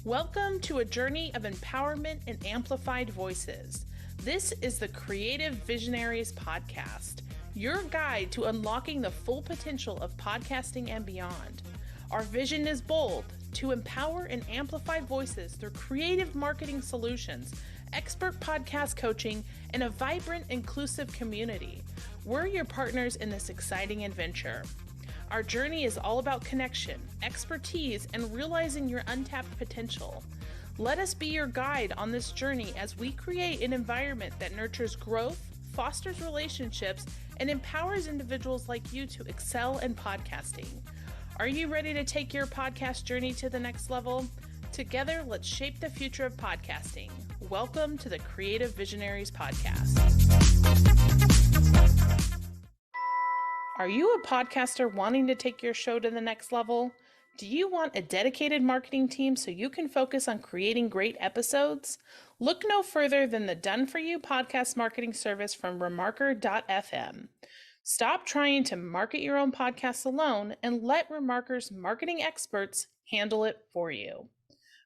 Welcome to a journey of empowerment and amplified voices. This is the Creative Visionaries podcast, your guide to unlocking the full potential of podcasting and beyond. Our vision is bold: to empower and amplify voices through creative marketing solutions, expert podcast coaching, and a vibrant, inclusive community. We're your partners in this exciting adventure. Our journey is all about connection, expertise, and realizing your untapped potential. Let us be your guide on this journey as we create an environment that nurtures growth, fosters relationships, and empowers individuals like you to excel in podcasting. Are you ready to take your podcast journey to the next level? Together, let's shape the future of podcasting. Welcome to the Creative Visionaries podcast. Are you a podcaster wanting to take your show to the next level? Do you want a dedicated marketing team so you can focus on creating great episodes? Look no further than the done-for-you podcast marketing service from Remarker.fm. Stop trying to market your own podcast alone and let Remarker's marketing experts handle it for you.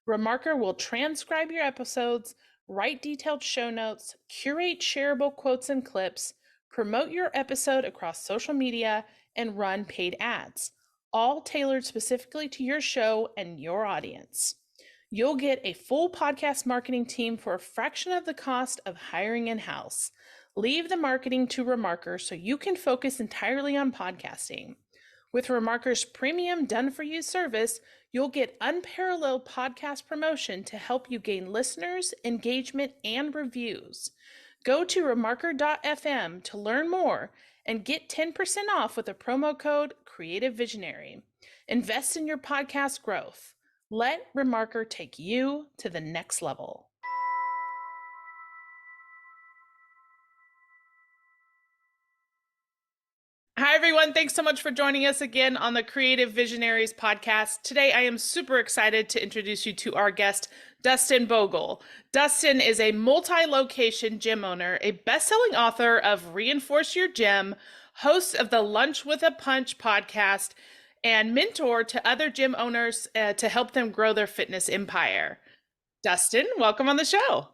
Remarker will transcribe your episodes, write detailed show notes, curate shareable quotes and clips, promote your episode across social media, and run paid ads, all tailored specifically to your show and your audience. You'll get a full podcast marketing team for a fraction of the cost of hiring in-house. Leave the marketing to Remarker so you can focus entirely on podcasting. With Remarker's premium done-for-you service, you'll get unparalleled podcast promotion to help you gain listeners, engagement, and reviews. Go to Remarker.fm to learn more and get 10% off with a promo code Creative Visionary. Invest in your podcast growth. Let Remarker take you to the next level. Hi, everyone. Thanks so much for joining us again on the Creative Visionaries podcast. Today, I am super excited to introduce you to our guest, Dustin Bogle. Dustin is a multi-location gym owner, a best-selling author of Reinforce Your Gym, host of the Lunch with a Punch podcast, and mentor to other gym owners to help them grow their fitness empire. Dustin, welcome on the show.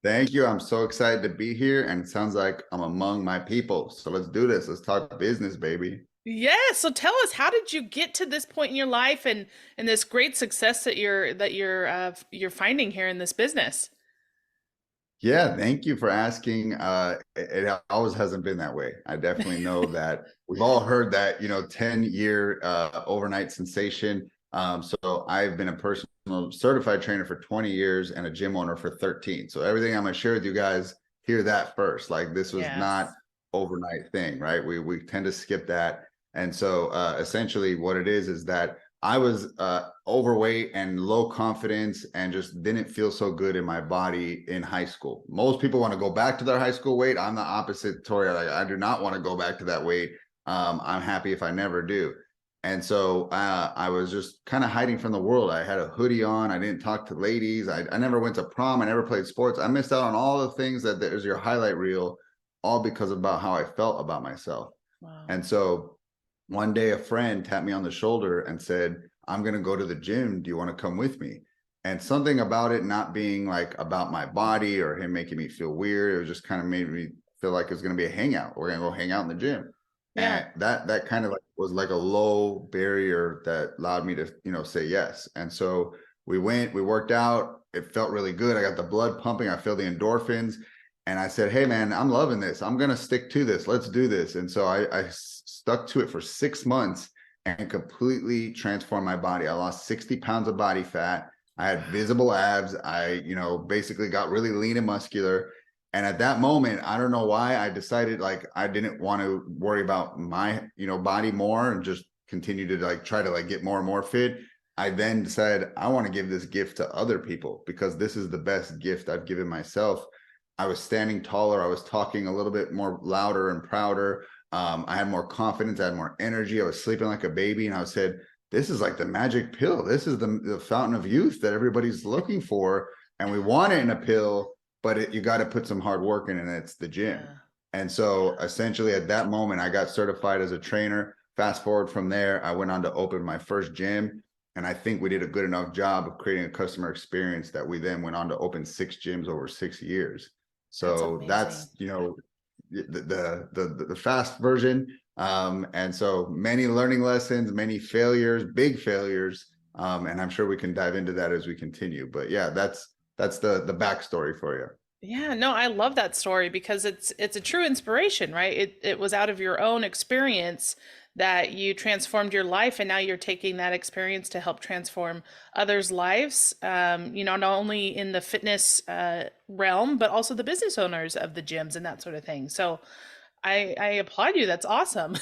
Thank you. I'm so excited to be here, and it sounds like I'm among my people. So let's do this. Let's talk business, baby. Yeah. So tell us, how did you get to this point in your life and this great success that you're finding here in this business? Yeah, thank you for asking. It always hasn't been that way. I definitely know that we've all heard that, 10-year overnight sensation. So I've been a personal certified trainer for 20 years and a gym owner for 13. So everything I'm going to share with you guys, hear that first. Like, this was not overnight thing, right? We tend to skip that. And so essentially what it is that I was overweight and low confidence and just didn't feel so good in my body in high school. Most people want to go back to their high school weight. I'm the opposite, Tori. I do not want to go back to that weight. I'm happy if I never do. And so I was just kind of hiding from the world. I had a hoodie on. I didn't talk to ladies. I never went to prom. I never played sports. I missed out on all the things that there's your highlight reel, all because about how I felt about myself. Wow. And so one day a friend tapped me on the shoulder and said, I'm going to go to the gym. Do you want to come with me? And something about it not being like about my body or him making me feel weird, it was just kind of made me feel like it was going to be a hangout. We're going to go hang out in the gym. Yeah. And that kind of was like a low barrier that allowed me to, say yes. And so we went, we worked out. It felt really good. I got the blood pumping. I feel the endorphins. And I said, hey, man, I'm loving this. I'm going to stick to this. Let's do this. And so I stuck to it for 6 months and completely transformed my body. I lost 60 pounds of body fat. I had visible abs. I, basically got really lean and muscular. And at that moment, I don't know why, I decided I didn't want to worry about my, body more and just continue to try to get more and more fit. I then decided I want to give this gift to other people because this is the best gift I've given myself. I was standing taller. I was talking a little bit more louder and prouder. I had more confidence. I had more energy. I was sleeping like a baby. And I said, this is like the magic pill. This is the fountain of youth that everybody's looking for. And we want it in a pill, but you got to put some hard work in, and it's the gym. Yeah. And so essentially at that moment, I got certified as a trainer. Fast forward from there, I went on to open my first gym. And I think we did a good enough job of creating a customer experience that we then went on to open 6 gyms over 6 years. That's So amazing. that's, the fast version. And so many learning lessons, many failures, big failures. And I'm sure we can dive into that as we continue. But yeah, that's the backstory for you. Yeah, no, I love that story because it's a true inspiration, right? It was out of your own experience that you transformed your life, and now you're taking that experience to help transform others' lives. Not only in the fitness realm, but also the business owners of the gyms and that sort of thing. So I applaud you. That's awesome.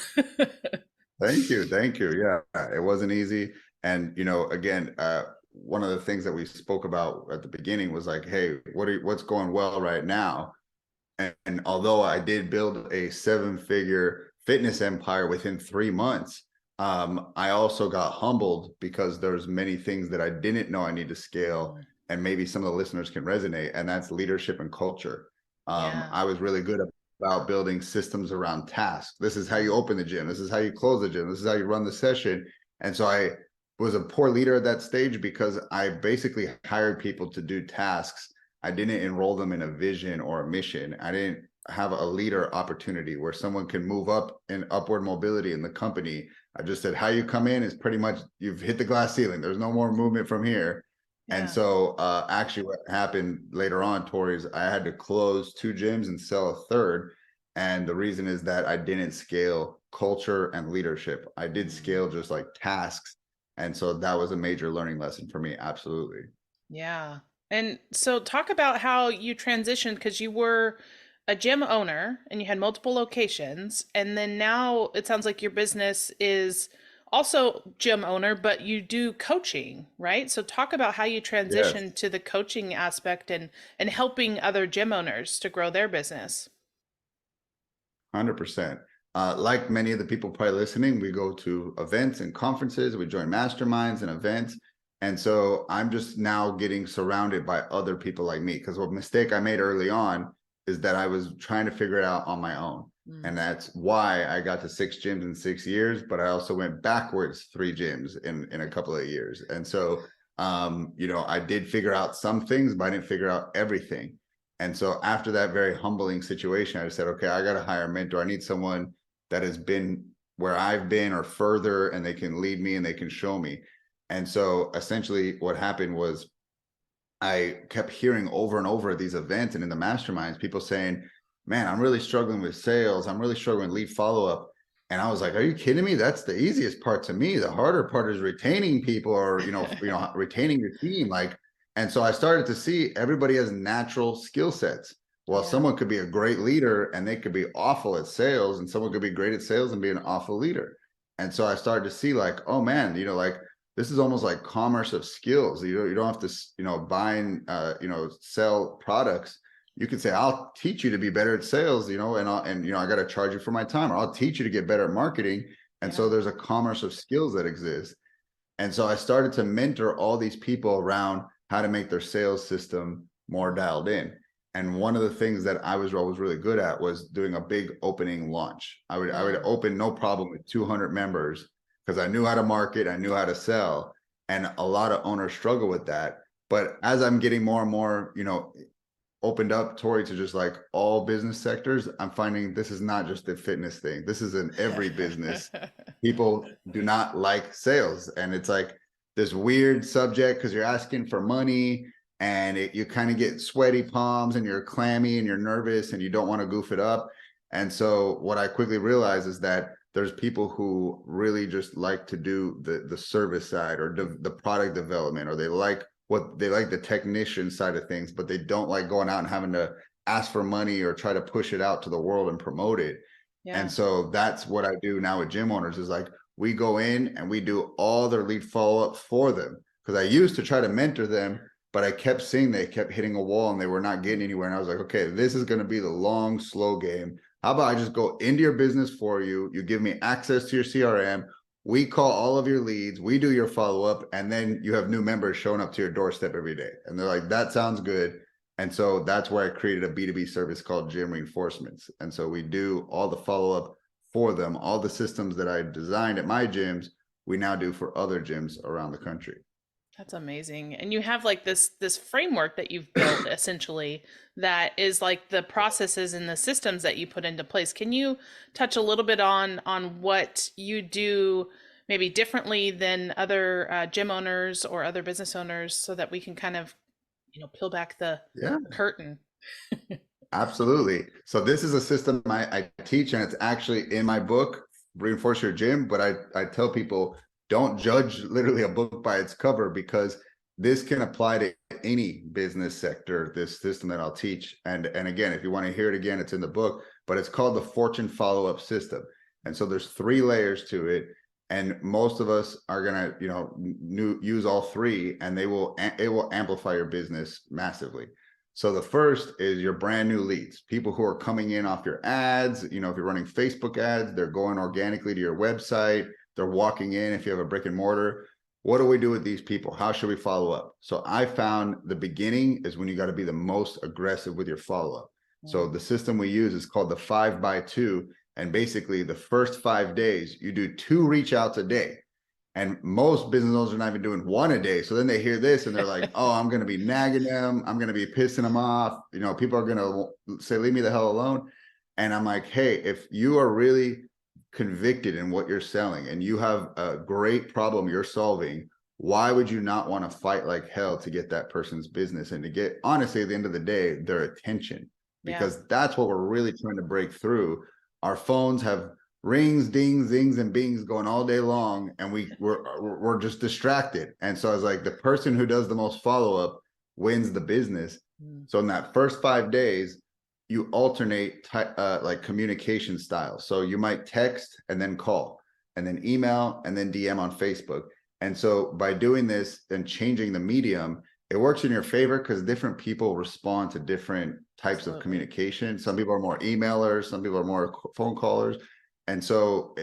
Thank you. Thank you. Yeah, it wasn't easy. And, again, one of the things that we spoke about at the beginning was like, hey, what's going well right now? And although I did build a 7-figure fitness empire within 3 months, I also got humbled because there's many things that I didn't know I need to scale. Mm, And maybe some of the listeners can resonate, and that's leadership and culture. yeah. I was really good about building systems around tasks. This is how you Mm, open the gym. This is how you close the gym. This is how you run the session. And so I was a poor leader at that stage because I basically hired people to do tasks. I didn't enroll them in a vision or a mission. I didn't have a leader opportunity where someone can move up in upward mobility in the company. I just said, how you come in is pretty much you've hit the glass ceiling. There's no more movement from here. And yeah. so actually what happened later on, Tori, is I had to close 2 gyms and sell a third. And the reason is that I didn't scale culture and leadership. I did Mm. scale just like tasks. And so that was a major learning lesson for me. Absolutely. Yeah. And so talk about how you transitioned because you were a gym owner and you had multiple locations. And then now it sounds like your business is also gym owner, but you do coaching, right? So talk about how you Yes. transitioned to the coaching aspect and helping other gym owners to grow their business. 100%. Like many of the people probably listening, we go to events and conferences, we join masterminds and events. And so I'm just now getting surrounded by other people like me. Because what mistake I made early on is that I was trying to figure it out on my own. And Mm, that's why I got to 6 gyms in 6 years, but I also went backwards 3 gyms in a couple of years. And so, I did figure out some things, but I didn't figure out everything. And so after that very humbling situation, I just said, okay, I got to hire a mentor. I need someone that has been where I've been or further, and they can lead me and they can show me. And so essentially what happened was I kept hearing over and over at these events and in the masterminds, people saying, man, I'm really struggling with sales. I'm really struggling with lead follow-up. And I was like, are you kidding me? That's the easiest part to me. The harder part is retaining people or, retaining your team. Like, and so I started to see everybody has natural skill sets. Well, yeah. someone could be a great leader and they could be awful at sales, and someone could be great at sales and be an awful leader. And so I started to see like, oh man, like this is almost like commerce of skills. You don't have to, buy and, sell products. You could say, I'll teach you to be better at sales, I got to charge you for my time, or I'll teach you to get better at marketing. And Yeah. so there's a commerce of skills that exists. And so I started to mentor all these people around how to make their sales system more dialed in. And one of the things that I was always really good at was doing a big opening launch. I would Mm, open no problem with 200 members because I knew how to market, I knew how to sell. And a lot of owners struggle with that. But as I'm getting more and more, opened up, Tori, to just like all business sectors, I'm finding this is not just a fitness thing. This is in every business. People do not like sales. And it's like this weird subject because you're asking for money, and you kind of get sweaty palms and you're clammy and you're nervous and you don't want to goof it up. And so what I quickly realized is that there's people who really just like to do the service side or the product development, or they like the technician side of things, but they don't like going out and having to ask for money or try to push it out to the world and promote it. And yeah. so that's what I do now with gym owners, is like we go in and we do all their lead follow-up for them. Because I used to try to mentor them, but I kept seeing they kept hitting a wall and they were not getting anywhere. And I was like, okay, this is going to be the long, slow game. How about I just go into your business for you? You give me access to your CRM. We call all of your leads. We do your follow-up. And then you have new members showing up to your doorstep every day. And they're like, that sounds good. And so that's where I created a B2B service called Gym Reinforcements. And so we do all the follow-up for them. All the systems that I designed at my gyms, we now do for other gyms around the country. That's amazing. And you have like this framework that you've built essentially that is like the processes and the systems that you put into place. Can you touch a little bit on what you do maybe differently than other gym owners or other business owners so that we can kind of, peel back the Yeah. curtain? Absolutely. So this is a system I teach, and it's actually in my book, Reinforce Your Gym. But I tell people, don't judge literally a book by its cover, because this can apply to any business sector, this system that I'll teach. And again, if you want to hear it again, it's in the book, but it's called the Fortune Follow-Up System. And so there's 3 layers to it. And most of us are going to, use all 3, and it will amplify your business massively. So the first is your brand new leads, people who are coming in off your ads. If you're running Facebook ads, they're going organically to your website. They're walking in if you have a brick and mortar. What do we do with these people? How should we follow up? So I found the beginning is when you got to be the most aggressive with your follow-up. So the system we use is called the 5x2. And basically the first 5 days, you do 2 reach outs a day. And most business owners are not even doing 1 a day. So then they hear this and they're like, oh, I'm going to be nagging them. I'm going to be pissing them off. People are going to say, leave me the hell alone. And I'm like, hey, if you are really convicted in what you're selling and you have a great problem you're solving, why would you not want to fight like hell to get that person's business and to get, honestly, at the end of the day, their attention? Because that's what we're really trying to break through. Our phones have rings, dings, zings, and bings going all day long, and we're just distracted. And so I was like, the person who does the most follow-up wins the business. So in that first 5 days, you alternate like communication styles. So you might text and then call, and then email, and then DM on Facebook. And so by doing this and changing the medium, it works in your favor because different people respond to different types of communication. Some people are more emailers, some people are more phone callers. And so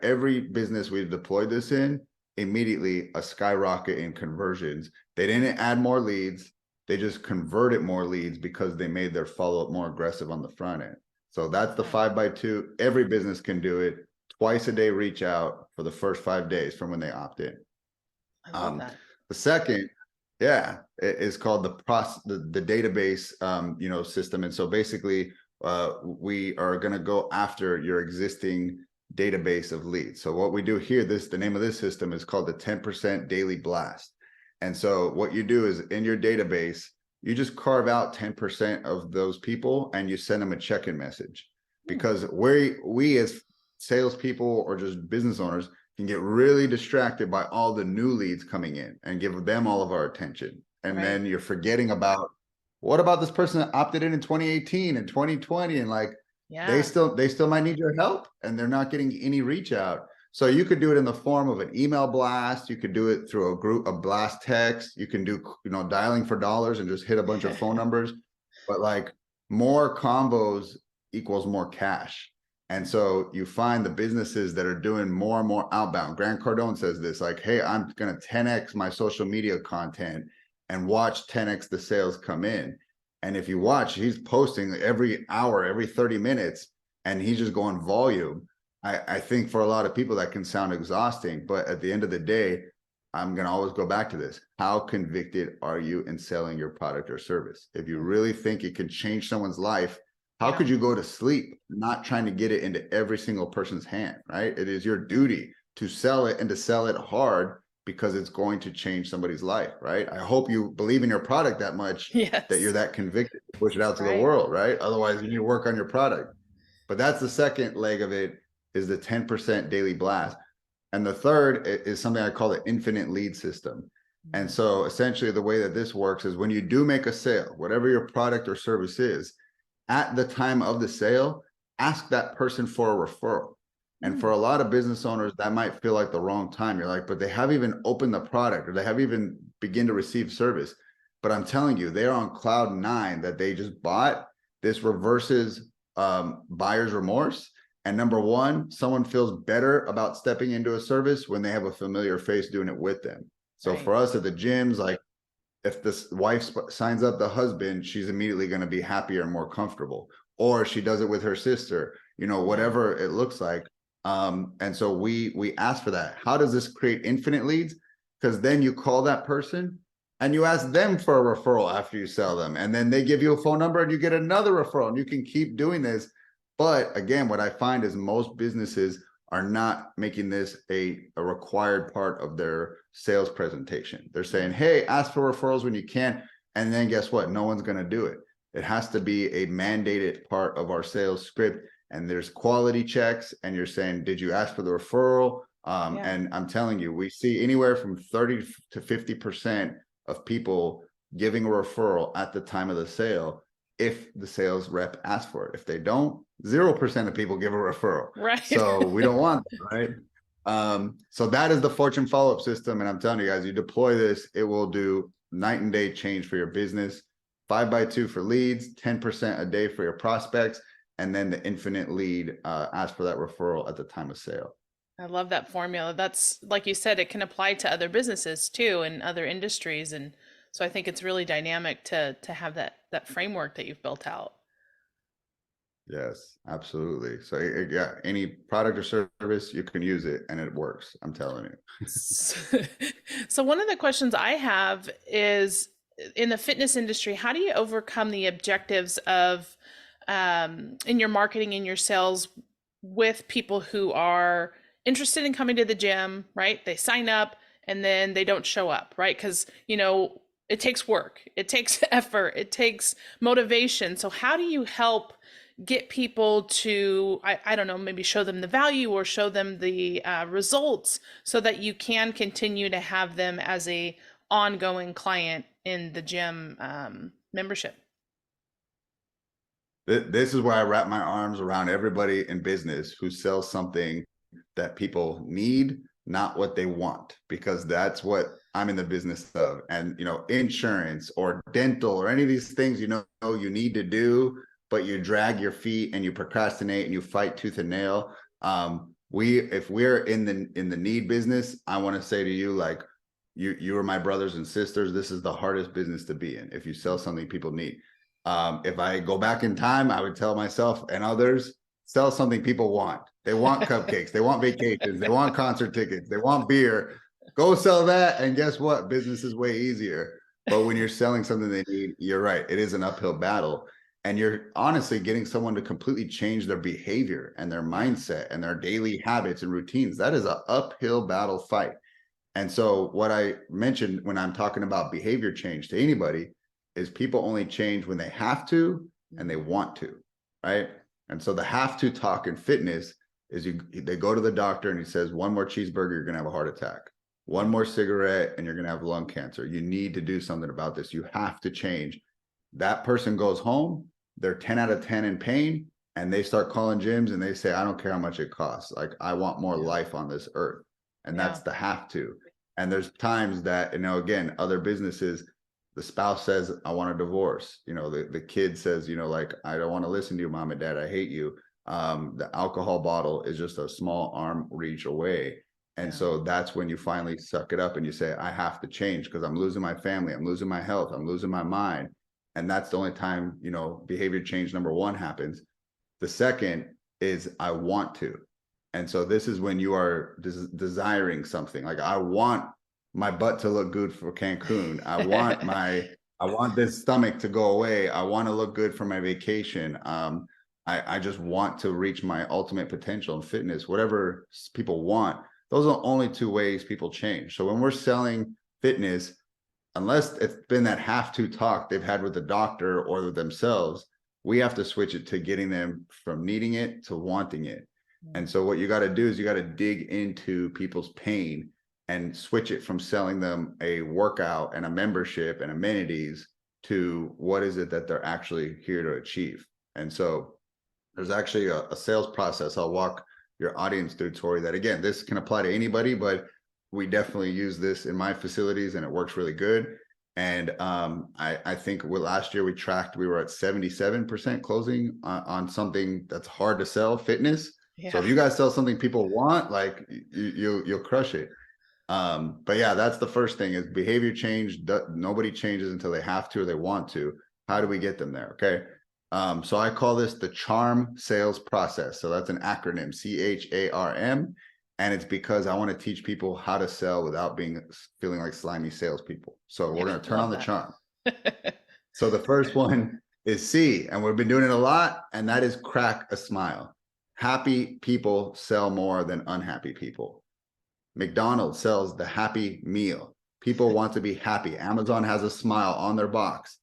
every business we've deployed this in, immediately a skyrocket in conversions. They didn't add more leads. They just converted more leads because they made their follow-up more aggressive on the front end. So that's the 5x2. Every business can do it. Twice a day reach out for the first 5 days from when they opt in. I love that. The second, is called the database, system. And so basically, we are going to go after your existing database of leads. So what we do here, the name of this system is called the 10% daily blast. And so what you do is in your database, you just carve out 10% of those people and you send them a check-in message, because we as salespeople or just business owners can get really distracted by all the new leads coming in and give them all of our attention. And then you're forgetting about, what about this person that opted in 2018 and 2020? And they still might need your help, and they're not getting any reach out. So you could do it in the form of an email blast. You could do it through a blast text. You can do, dialing for dollars and just hit a bunch of phone numbers. But more combos equals more cash. And so you find the businesses that are doing more and more outbound. Grant Cardone says this, hey, I'm going to 10x my social media content and watch 10x the sales come in. And if you watch, he's posting every hour, every 30 minutes, and he's just going volume. I think for a lot of people that can sound exhausting, but at the end of the day, I'm going to always go back to this. How convicted are you in selling your product or service? If you really think it can change someone's life, how could you go to sleep not trying to get it into every single person's hand, right? It is your duty to sell it, and to sell it hard, because it's going to change somebody's life, right? I hope you believe in your product that much, that you're that convicted to push it out to the world, right? Otherwise, you need to work on your product. But that's the second leg of it, is the 10% daily blast. And the third is something I call the infinite lead system. And so essentially the way that this works is when you do make a sale, whatever your product or service is, at the time of the sale, ask that person for a referral. And for a lot of business owners, that might feel like the wrong time. You're like, but they haven't even opened the product, or they haven't even begin to receive service. But I'm telling you, they're on cloud 9 that they just bought. This reverses buyer's remorse. And number one, someone feels better about stepping into a service when they have a familiar face doing it with them. So for us at the gyms, if this wife signs up the husband, she's immediately going to be happier and more comfortable. Or she does it with her sister, whatever it looks like. And so we ask for that. How does this create infinite leads? Because then you call that person and you ask them for a referral after you sell them, and then they give you a phone number and you get another referral, and you can keep doing this. But again, what I find is most businesses are not making this a required part of their sales presentation. They're saying, hey, ask for referrals when you can. And then guess what? No one's going to do it. It has to be a mandated part of our sales script. And there's quality checks. And you're saying, did you ask for the referral? And I'm telling you, we see anywhere from 30 to 50% of people giving a referral at the time of the sale if the sales rep asks for it. If they don't, 0% of people give a referral. Right. So we don't want that, right? So that is the fortune follow-up system. And I'm telling you guys, you deploy this, it will do night and day change for your business. 5x2 for leads, 10% a day for your prospects, and then the infinite lead, ask for that referral at the time of sale. I love that formula. That's, like you said, it can apply to other businesses too and other industries. And so I think it's really dynamic to have that framework that you've built out. Yes, absolutely. So yeah, any product or service, you can use it and it works. I'm telling you. So one of the questions I have is, in the fitness industry, how do you overcome the objectives of in your marketing, in your sales, with people who are interested in coming to the gym, right? They sign up and then they don't show up, right? Because, it takes work, it takes effort, it takes motivation. So how do you help get people to, I don't know, maybe show them the value or show them the results so that you can continue to have them as a ongoing client in the gym membership? This is where I wrap my arms around everybody in business who sells something that people need, not what they want, because that's what I'm in the business of. And, insurance or dental or any of these things, you need to do, but you drag your feet and you procrastinate and you fight tooth and nail. If we're in the need business, I want to say to you, like, you are my brothers and sisters. This is the hardest business to be in. If you sell something people need. If I go back in time, I would tell myself and others, sell something people want. They want cupcakes, they want vacations, they want concert tickets, they want beer. Go sell that, and guess what? Business is way easier. But when you're selling something they need, you're right, it is an uphill battle. And you're honestly getting someone to completely change their behavior and their mindset and their daily habits and routines. That is an uphill battle fight. And so what I mentioned when I'm talking about behavior change to anybody is people only change when they have to and they want to, right? And so the have to talk in fitness is they go to the doctor and he says, one more cheeseburger, you're going to have a heart attack. One more cigarette and you're going to have lung cancer. You need to do something about this. You have to change. That person goes home, they're 10 out of 10 in pain, and they start calling gyms and they say, I don't care how much it costs. Like, I want more life on this earth. And that's the have to. And there's times that, again, other businesses, the spouse says, I want a divorce. The kid says, like, I don't want to listen to you, mom and dad. I hate you. The alcohol bottle is just a small arm reach away. And so that's when you finally suck it up and you say, I have to change because I'm losing my family. I'm losing my health. I'm losing my mind. And that's the only time, behavior change number one happens. The second is I want to. And so this is when you are desiring something. Like, I want my butt to look good for Cancun. I want this stomach to go away. I want to look good for my vacation. I just want to reach my ultimate potential in fitness. Whatever people want, those are the only two ways people change. So when we're selling fitness, unless it's been that have to talk they've had with the doctor or themselves, we have to switch it to getting them from needing it to wanting it. And so what you got to do is you got to dig into people's pain and switch it from selling them a workout and a membership and amenities to what is it that they're actually here to achieve. And so there's actually a sales process I'll walk your audience through, Tori, that, again, this can apply to anybody, but we definitely use this in my facilities and it works really good. And I think last year we were at 77% closing on something that's hard to sell, fitness. So if you guys sell something people want, like, you'll crush it. But yeah, that's the first thing is behavior change. Nobody changes until they have to or they want to. How do we get them there? Okay. So I call this the charm sales process. So that's an acronym, CHARM. And it's because I want to teach people how to sell without feeling like slimy salespeople. So we're going to turn on the charm. So the first one is C, and we've been doing it a lot, and that is crack a smile. Happy people sell more than unhappy people. McDonald's sells the happy meal. People want to be happy. Amazon has a smile on their box.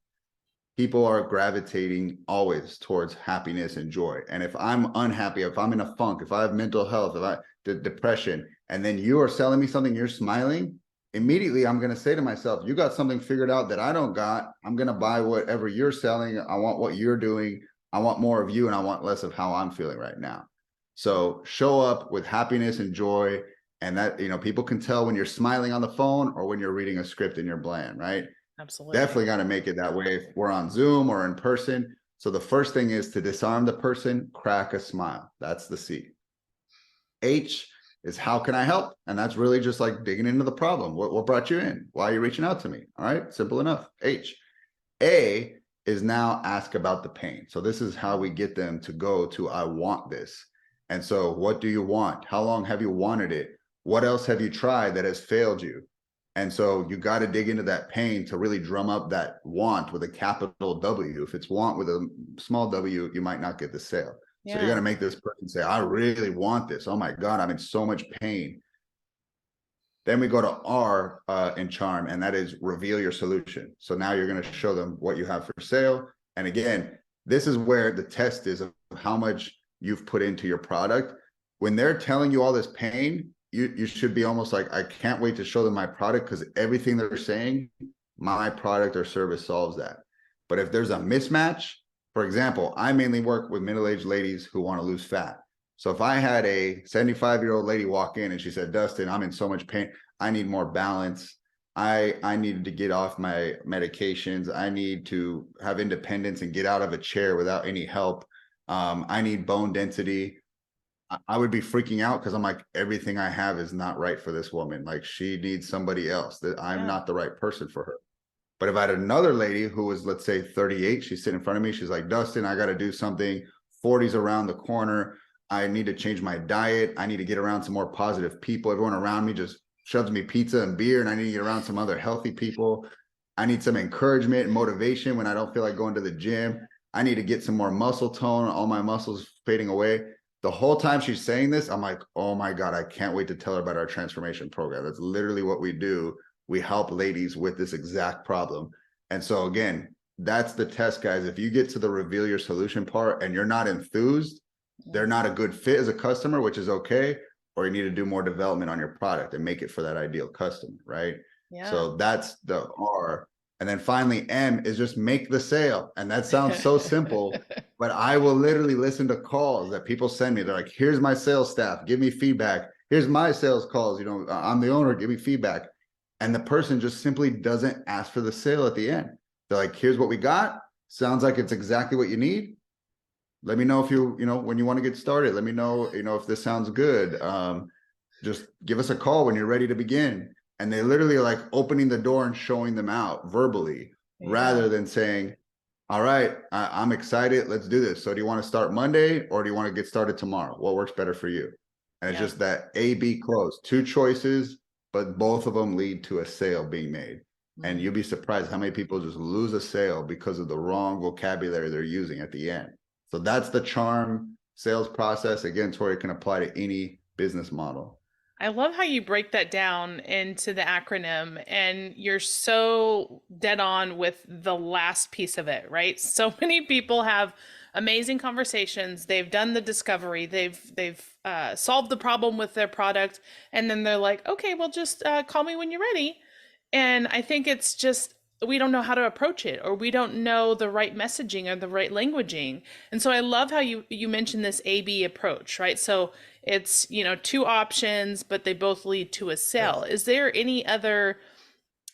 People are gravitating always towards happiness and joy. And if I'm unhappy, if I'm in a funk, if I have mental health, if I depression, and then you are selling me something, you're smiling, immediately I'm going to say to myself, you got something figured out that I don't got. I'm going to buy whatever you're selling. I want what you're doing. I want more of you, and I want less of how I'm feeling right now. So show up with happiness and joy. And that, people can tell when you're smiling on the phone or when you're reading a script in your plan, right? Absolutely. Definitely got to make it that way if we're on Zoom or in person. So the first thing is to disarm the person, crack a smile. That's the C. H is how can I help? And that's really just like digging into the problem. What brought you in? Why are you reaching out to me? All right, simple enough. H. A is now ask about the pain. So this is how we get them to go to I want this. And so what do you want? How long have you wanted it? What else have you tried that has failed you? And so you got to dig into that pain to really drum up that want with a capital W. If it's want with a small w, you might not get the sale. So you're going to make this person say, I really want this. Oh my God, I'm in so much pain. Then we go to R in charm, and that is reveal your solution. So now you're going to show them what you have for sale. And again, this is where the test is of how much you've put into your product. When they're telling you all this pain, you should be almost like, I can't wait to show them my product, because everything they're saying, my product or service solves that. But if there's a mismatch, for example, I mainly work with middle-aged ladies who want to lose fat. So if I had a 75-year-old lady walk in and she said, Dustin, I'm in so much pain, I need more balance. I needed to get off my medications. I need to have independence and get out of a chair without any help. I need bone density. I would be freaking out because I'm like, everything I have is not right for this woman. Like, she needs somebody else. That I'm not the right person for her. But if I had another lady who was, let's say 38, she's sitting in front of me. She's like, Dustin, I got to do something. 40's around the corner. I need to change my diet. I need to get around some more positive people. Everyone around me just shoves me pizza and beer, and I need to get around some other healthy people. I need some encouragement and motivation when I don't feel like going to the gym. I need to get some more muscle tone. All my muscles fading away. The whole time she's saying this, I'm like, oh my God, I can't wait to tell her about our transformation program. That's literally what we do. We help ladies with this exact problem. And so again, that's the test, guys. If you get to the reveal your solution part and you're not enthused, they're not a good fit as a customer, which is okay, or you need to do more development on your product and make it for that ideal customer, right? Yeah. So that's the R. And then finally, M is just make the sale. And that sounds so simple, but I will literally listen to calls that people send me. They're like, here's my sales staff, give me feedback. Here's my sales calls. I'm the owner, give me feedback. And the person just simply doesn't ask for the sale at the end. They're like, here's what we got. Sounds like it's exactly what you need. Let me know if when you want to get started. Let me know, if this sounds good. Just give us a call when you're ready to begin. And they literally are like opening the door and showing them out verbally, rather than saying, all right, I'm excited. Let's do this. So do you want to start Monday, or do you want to get started tomorrow? What works better for you? And it's just that A-B close, two choices, but both of them lead to a sale being made. And you'll be surprised how many people just lose a sale because of the wrong vocabulary they're using at the end. So that's the charm sales process. Again, Tori, can apply to any business model. I love how you break that down into the acronym, and you're so dead on with the last piece of it, right? So many people have amazing conversations. They've done the discovery. They've solved the problem with their product, and then they're like, okay, well, just call me when you're ready. And I think it's just, we don't know how to approach it, or we don't know the right messaging or the right languaging. And so I love how you mentioned this A-B approach, right? So it's, two options, but they both lead to a sale. Is there any other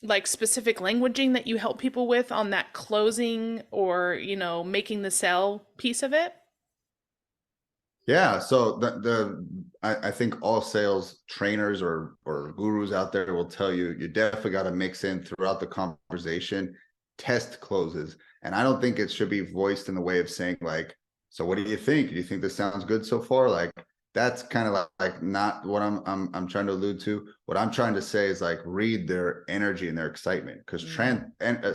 like specific languaging that you help people with on that closing or, making the sale piece of it? Yeah. So I think all sales trainers or gurus out there will tell you, you definitely got to mix in throughout the conversation test closes. And I don't think it should be voiced in the way of saying like, so what do you think? Do you think this sounds good so far? Like, that's kind of like not what I'm trying to allude to. What I'm trying to say is like read their energy and their excitement, because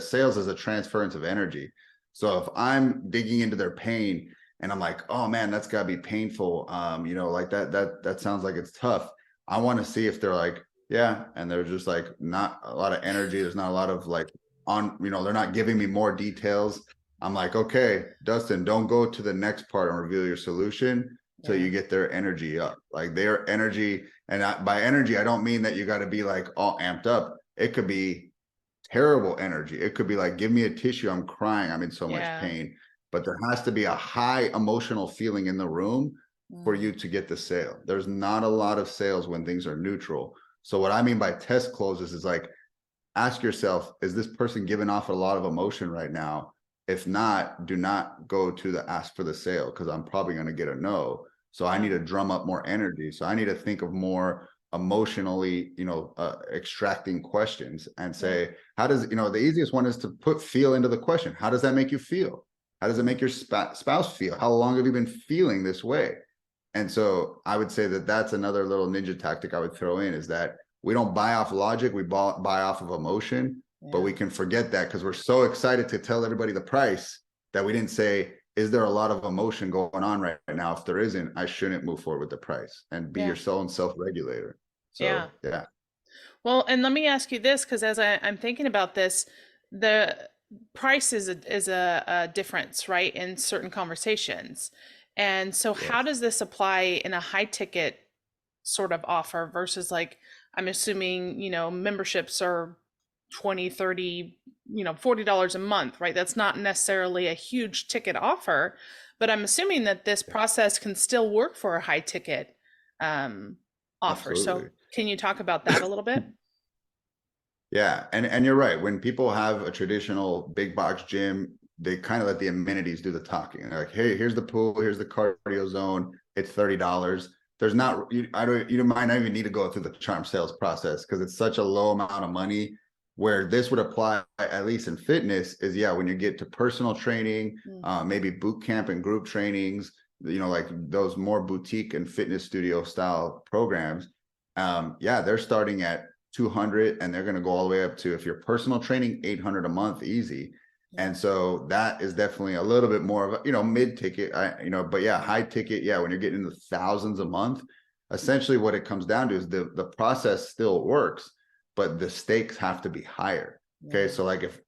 sales is a transference of energy. So if I'm digging into their pain and I'm like, oh man, that's gotta be painful. Like that sounds like it's tough. I want to see if they're like, yeah, and they're just like not a lot of energy. There's not a lot of like they're not giving me more details. I'm like, okay, Dustin, don't go to the next part and reveal your solution till you get their energy up. Like their energy, and by energy, I don't mean that you got to be like all amped up. It could be terrible energy. It could be like, give me a tissue. I'm crying. I'm in so much pain. But there has to be a high emotional feeling in the room for you to get the sale. There's not a lot of sales when things are neutral. So what I mean by test closes is like, ask yourself, is this person giving off a lot of emotion right now? If not, do not go to the ask for the sale, because I'm probably going to get a no. So I need to drum up more energy. So I need to think of more emotionally, extracting questions and say, how does, the easiest one is to put feel into the question. How does that make you feel? How does it make your spouse feel? How long have you been feeling this way? And so I would say that that's another little ninja tactic I would throw in, is that we don't buy off logic, we buy off of emotion, but we can forget that because we're so excited to tell everybody the price that we didn't say, is there a lot of emotion going on right now? If there isn't, I shouldn't move forward with the price, and be your own self-regulator. So, yeah. Well, and let me ask you this, because as I'm thinking about this, the price is a difference, right, in certain conversations. And so how does this apply in a high ticket sort of offer versus like, I'm assuming, memberships are 20, 30, $40 a month, right? That's not necessarily a huge ticket offer, but I'm assuming that this process can still work for a high ticket offer. Absolutely. So can you talk about that a little bit? Yeah, and you're right. When people have a traditional big box gym, they kind of let the amenities do the talking. They're like, hey, here's the pool, here's the cardio zone. It's $30. There's not, you might not even need to go through the charm sales process because it's such a low amount of money. Where this would apply, at least in fitness, is when you get to personal training, maybe boot camp and group trainings, like those more boutique and fitness studio style programs. They're starting at 200 and they're going to go all the way up to, if you're personal training, 800 a month, easy. And so that is definitely a little bit more of a, mid ticket, but high ticket. When you're getting into thousands a month, essentially what it comes down to is the process still works, but the stakes have to be higher. Okay. So like if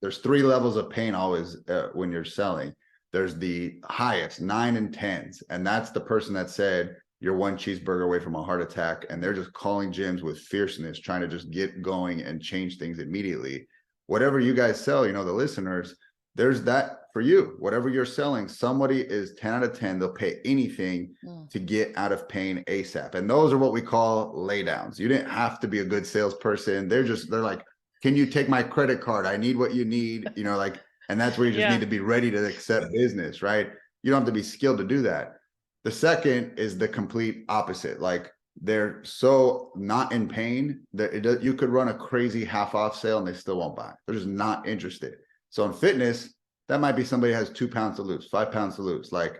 there's 3 levels of pain always when you're selling, there's the highest 9 and 10s. And that's the person that said, you're 1 cheeseburger away from a heart attack. And they're just calling gyms with fierceness, trying to just get going and change things immediately. Whatever you guys sell, the listeners, there's that for you. Whatever you're selling, somebody is 10 out of 10. They'll pay anything to get out of pain ASAP. And those are what we call laydowns. You didn't have to be a good salesperson. They're like, can you take my credit card? I need what you need, and that's where you just need to be ready to accept business, right? You don't have to be skilled to do that. The second is the complete opposite. Like they're so not in pain that you could run a crazy half off sale and they still won't buy. They're just not interested. So in fitness, that might be somebody who has 2 pounds to lose, 5 pounds to lose. Like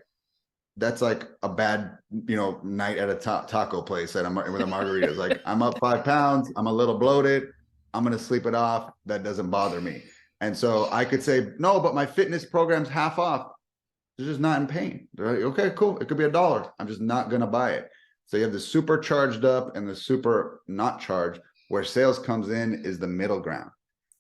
that's like a bad, night at a taco place with a margarita. Like I'm up 5 pounds. I'm a little bloated. I'm going to sleep it off. That doesn't bother me. And so I could say, no, but my fitness program's half off. They're just not in pain. They're like, okay, cool. It could be $1. I'm just not going to buy it. So you have the super charged up and the super not charged. Where sales comes in is the middle ground.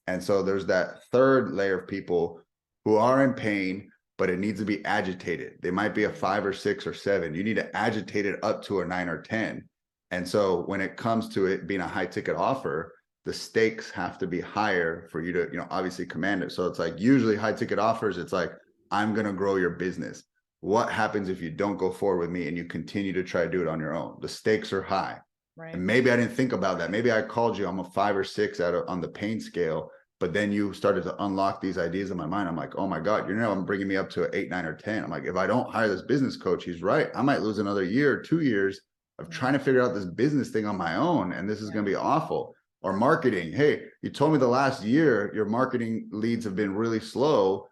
And so there's that third layer of people who are in pain, but it needs to be agitated. They might be a 5 or 6 or 7. You need to agitate it up to a 9 or 10. And so when it comes to it being a high ticket offer, the stakes have to be higher for you to, obviously command it. So it's like usually high ticket offers, it's like, I'm going to grow your business. What happens if you don't go forward with me and you continue to try to do it on your own? The stakes are high. Right. And maybe I didn't think about that. Maybe I called you, I'm a 5 or 6 on the pain scale, but then you started to unlock these ideas in my mind. I'm like, oh my God, I'm bringing me up to an 8, 9, or 10. I'm like, if I don't hire this business coach, he's right. I might lose another year, 2 years of trying to figure out this business thing on my own. And this is going to be awful. Or marketing. Hey, you told me the last year your marketing leads have been really slow.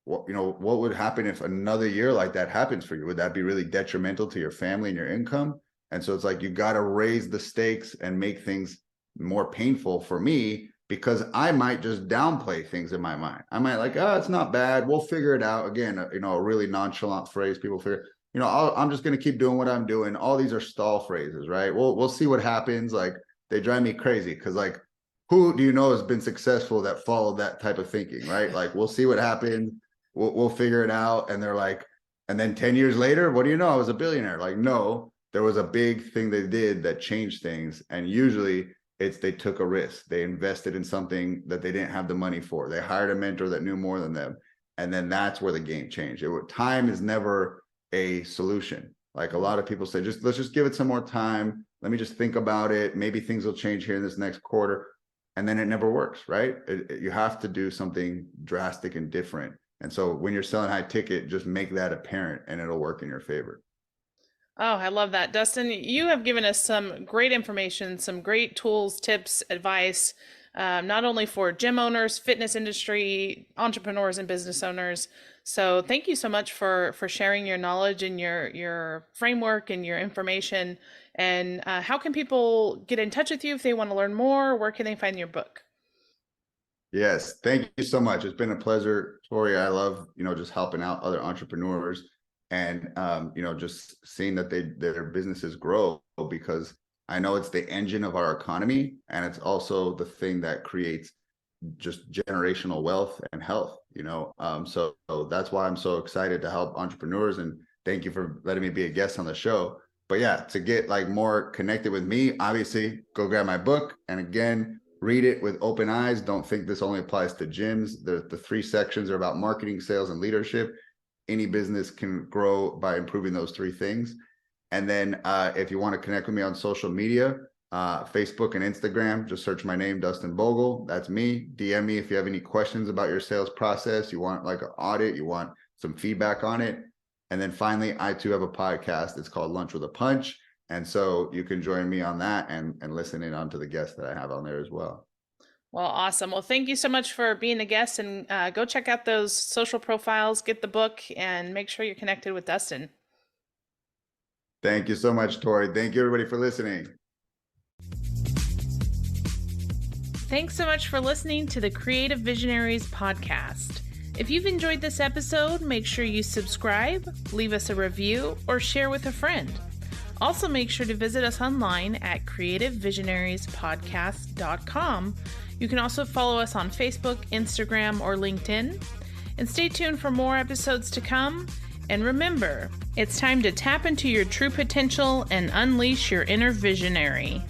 What would happen if another year like that happens for you? Would that be really detrimental to your family and your income? And so it's like, you got to raise the stakes and make things more painful for me, because I might just downplay things in my mind. I might like, oh, it's not bad, we'll figure it out. Again, a really nonchalant phrase. People figure, I'm just going to keep doing what I'm doing. All these are stall phrases, right? We'll see what happens. Like, they drive me crazy, because like, who do you know has been successful that followed that type of thinking, right? Like, we'll see what happens. We'll figure it out. And they're like, and then 10 years later, what do you know? I was a billionaire. Like, no, there was a big thing they did that changed things. And usually they took a risk. They invested in something that they didn't have the money for. They hired a mentor that knew more than them. And then that's where the game changed. Time is never a solution. Like, a lot of people say, let's just give it some more time. Let me just think about it. Maybe things will change here in this next quarter. And then it never works, right? You have to do something drastic and different. And so when you're selling high ticket, just make that apparent and it'll work in your favor. Oh, I love that. Dustin, you have given us some great information, some great tools, tips, advice, not only for gym owners, fitness industry, entrepreneurs, and business owners. So thank you so much for sharing your knowledge and your framework and your information. And how can people get in touch with you if they want to learn more? Where can they find your book? Yes, thank you so much. It's been a pleasure, Tori. I love, just helping out other entrepreneurs and, just seeing that their businesses grow, because I know it's the engine of our economy, and it's also the thing that creates just generational wealth and health, so that's why I'm so excited to help entrepreneurs, and thank you for letting me be a guest on the show. But yeah, to get like more connected with me, obviously go grab my book, and again, read it with open eyes. Don't think this only applies to gyms. The 3 sections are about marketing, sales, and leadership. Any business can grow by improving those 3 things. And then if you want to connect with me on social media, Facebook and Instagram, just search my name, Dustin Bogle. That's me. DM me if you have any questions about your sales process. You want like an audit, you want some feedback on it. And then finally, I too have a podcast. It's called Lunch with a Punch. And so you can join me on that and listen in on to the guests that I have on there as well. Well, awesome. Well, thank you so much for being a guest, and go check out those social profiles, get the book, and make sure you're connected with Dustin. Thank you so much, Tori. Thank you, everybody, for listening. Thanks so much for listening to the Creative Visionaries podcast. If you've enjoyed this episode, make sure you subscribe, leave us a review, or share with a friend. Also, make sure to visit us online at creativevisionariespodcast.com. You can also follow us on Facebook, Instagram, or LinkedIn. And stay tuned for more episodes to come. And remember, it's time to tap into your true potential and unleash your inner visionary.